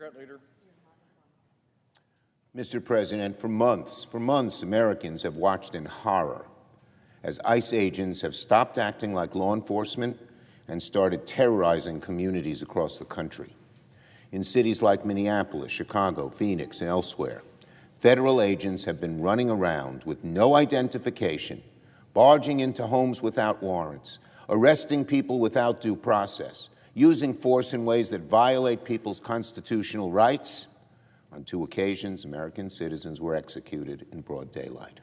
Democrat leader. Mr. President, for months, Americans have watched in horror as ICE agents have stopped acting like law enforcement and started terrorizing communities across the country. In cities like Minneapolis, Chicago, Phoenix, and elsewhere, federal agents have been running around with no identification, barging into homes without warrants, arresting people without due process, using force in ways that violate people's constitutional rights. On 2 occasions, American citizens were executed in broad daylight.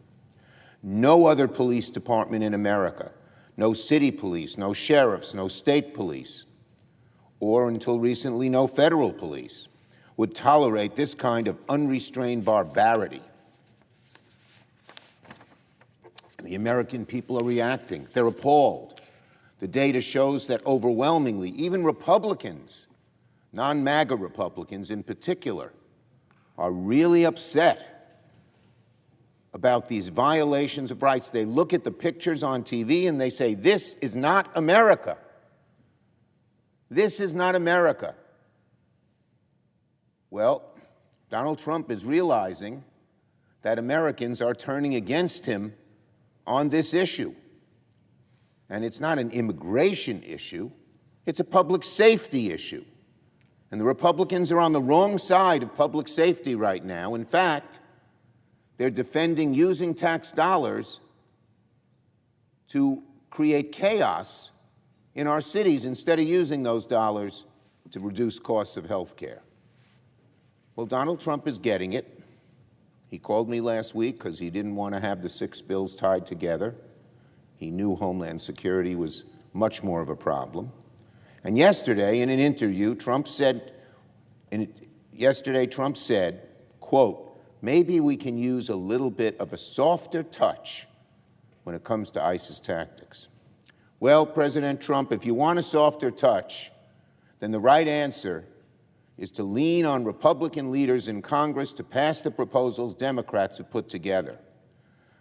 No other police department in America, no city police, no sheriffs, no state police, or until recently, no federal police, would tolerate this kind of unrestrained barbarity. The American people are reacting. They're appalled. The data shows that overwhelmingly, even Republicans, non-MAGA Republicans in particular, are really upset about these violations of rights. They look at the pictures on TV and they say, this is not America. This is not America. Well, Donald Trump is realizing that Americans are turning against him on this issue. And it's not an immigration issue, it's a public safety issue. And the Republicans are on the wrong side of public safety right now. In fact, they're defending using tax dollars to create chaos in our cities instead of using those dollars to reduce costs of health care. Well, Donald Trump is getting it. He called me last week because he didn't want to have the 6 bills tied together. He knew Homeland Security was much more of a problem. And yesterday, in an interview, Trump said, quote, maybe we can use a little bit of a softer touch when it comes to ISIS tactics. Well, President Trump, if you want a softer touch, then the right answer is to lean on Republican leaders in Congress to pass the proposals Democrats have put together.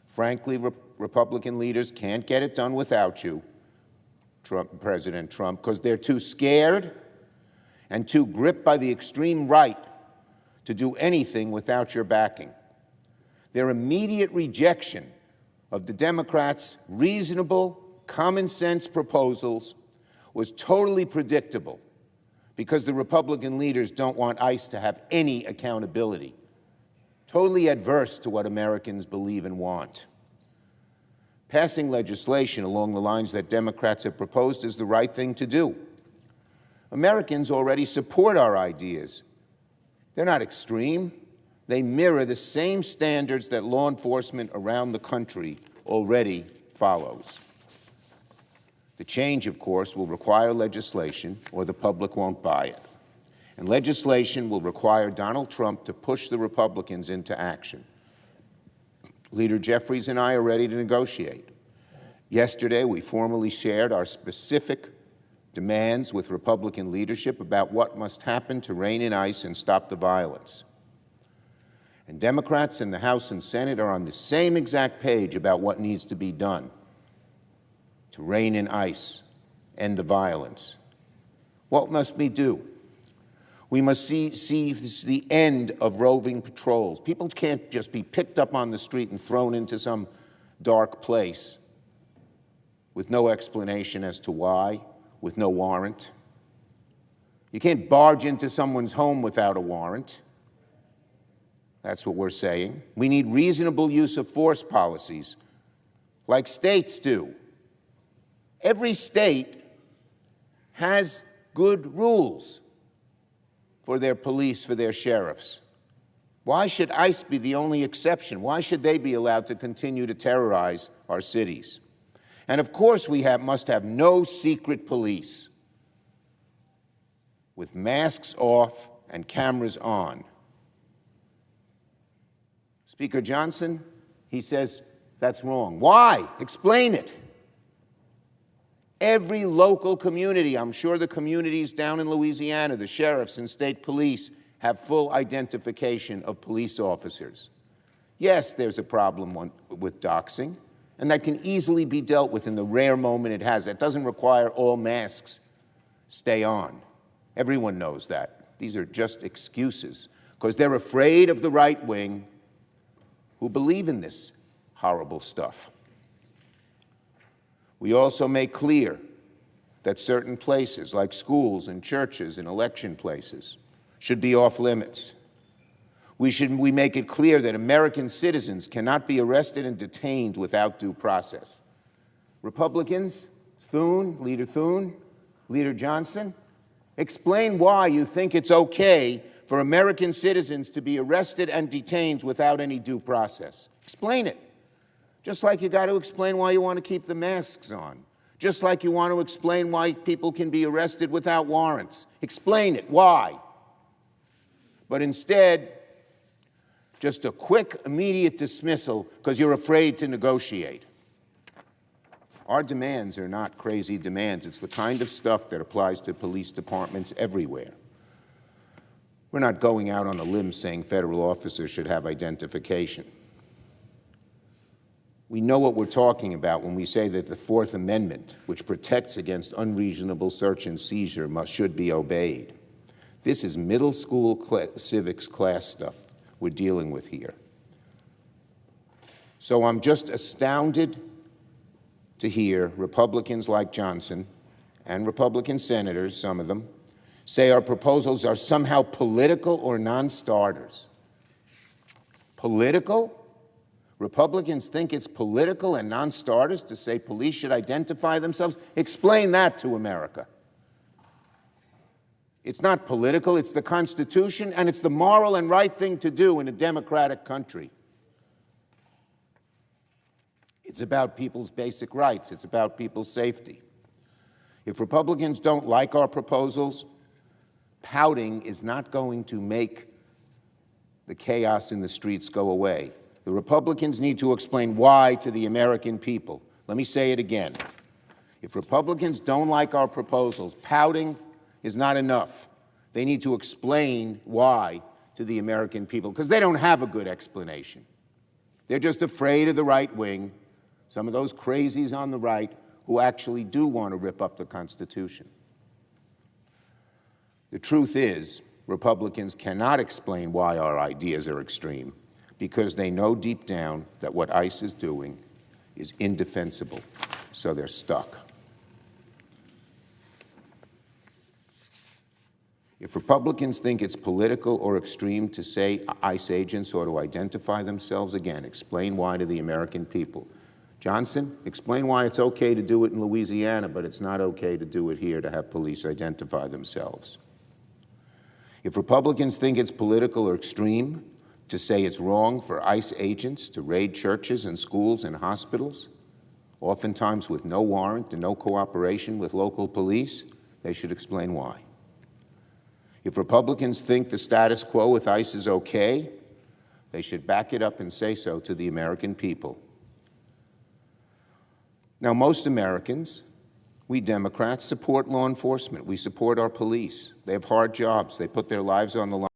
Frankly, Republican leaders can't get it done without you, President Trump, because they're too scared and too gripped by the extreme right to do anything without your backing. Their immediate rejection of the Democrats' reasonable, common-sense proposals was totally predictable because the Republican leaders don't want ICE to have any accountability, totally adverse to what Americans believe and want. Passing legislation along the lines that Democrats have proposed is the right thing to do. Americans already support our ideas. They're not extreme. They mirror the same standards that law enforcement around the country already follows. The change, of course, will require legislation, or the public won't buy it. And legislation will require Donald Trump to push the Republicans into action. Leader Jeffries and I are ready to negotiate. Yesterday, we formally shared our specific demands with Republican leadership about what must happen to rein in ICE and stop the violence. And Democrats in the House and Senate are on the same exact page about what needs to be done to rein in ICE, end the violence. What must we do? We must see the end of roving patrols. People can't just be picked up on the street and thrown into some dark place with no explanation as to why, with no warrant. You can't barge into someone's home without a warrant. That's what we're saying. We need reasonable use of force policies, like states do. Every state has good rules for their police, for their sheriffs. Why should ICE be the only exception? Why should they be allowed to continue to terrorize our cities? And of course, we must have no secret police with masks off and cameras on. Speaker Johnson, he says that's wrong. Why? Explain it. Every local community, I'm sure the communities down in Louisiana, the sheriffs and state police have full identification of police officers. Yes, there's a problem with doxing, and that can easily be dealt with in the rare moment it has. That doesn't require all masks stay on. Everyone knows that. these are just excuses, because they're afraid of the right wing who believe in this horrible stuff. We also make clear that certain places, like schools and churches and election places, should be off limits. We make it clear that American citizens cannot be arrested and detained without due process. Republicans, Leader Johnson, explain why you think it's okay for American citizens to be arrested and detained without any due process. Explain it. Just like you got to explain why you want to keep the masks on. Just like you want to explain why people can be arrested without warrants. Explain it. Why? But instead, just a quick, immediate dismissal because you're afraid to negotiate. Our demands are not crazy demands. It's the kind of stuff that applies to police departments everywhere. We're not going out on a limb saying federal officers should have identification. We know what we're talking about when we say that the Fourth Amendment, which protects against unreasonable search and seizure, should be obeyed. This is middle school civics class stuff we're dealing with here. So I'm just astounded to hear Republicans like Johnson and Republican senators, some of them, say our proposals are somehow political or non-starters. Political? Republicans think it's political and non-starters to say police should identify themselves? Explain that to America. It's not political, it's the Constitution, and it's the moral and right thing to do in a democratic country. It's about people's basic rights. It's about people's safety. If Republicans don't like our proposals, pouting is not going to make the chaos in the streets go away. The Republicans need to explain why to the American people. Let me say it again. If Republicans don't like our proposals, pouting is not enough. They need to explain why to the American people, because they don't have a good explanation. They're just afraid of the right wing, some of those crazies on the right who actually do want to rip up the Constitution. The truth is, Republicans cannot explain why our ideas are extreme, because they know deep down that what ICE is doing is indefensible, so they're stuck. If Republicans think it's political or extreme to say ICE agents ought to identify themselves, again, explain why to the American people. Johnson, explain why it's okay to do it in Louisiana, but it's not okay to do it here, to have police identify themselves. If Republicans think it's political or extreme to say it's wrong for ICE agents to raid churches and schools and hospitals, oftentimes with no warrant and no cooperation with local police, they should explain why. If Republicans think the status quo with ICE is okay, they should back it up and say so to the American people. Now, most Americans, we Democrats, support law enforcement. We support our police. They have hard jobs. They put their lives on the line.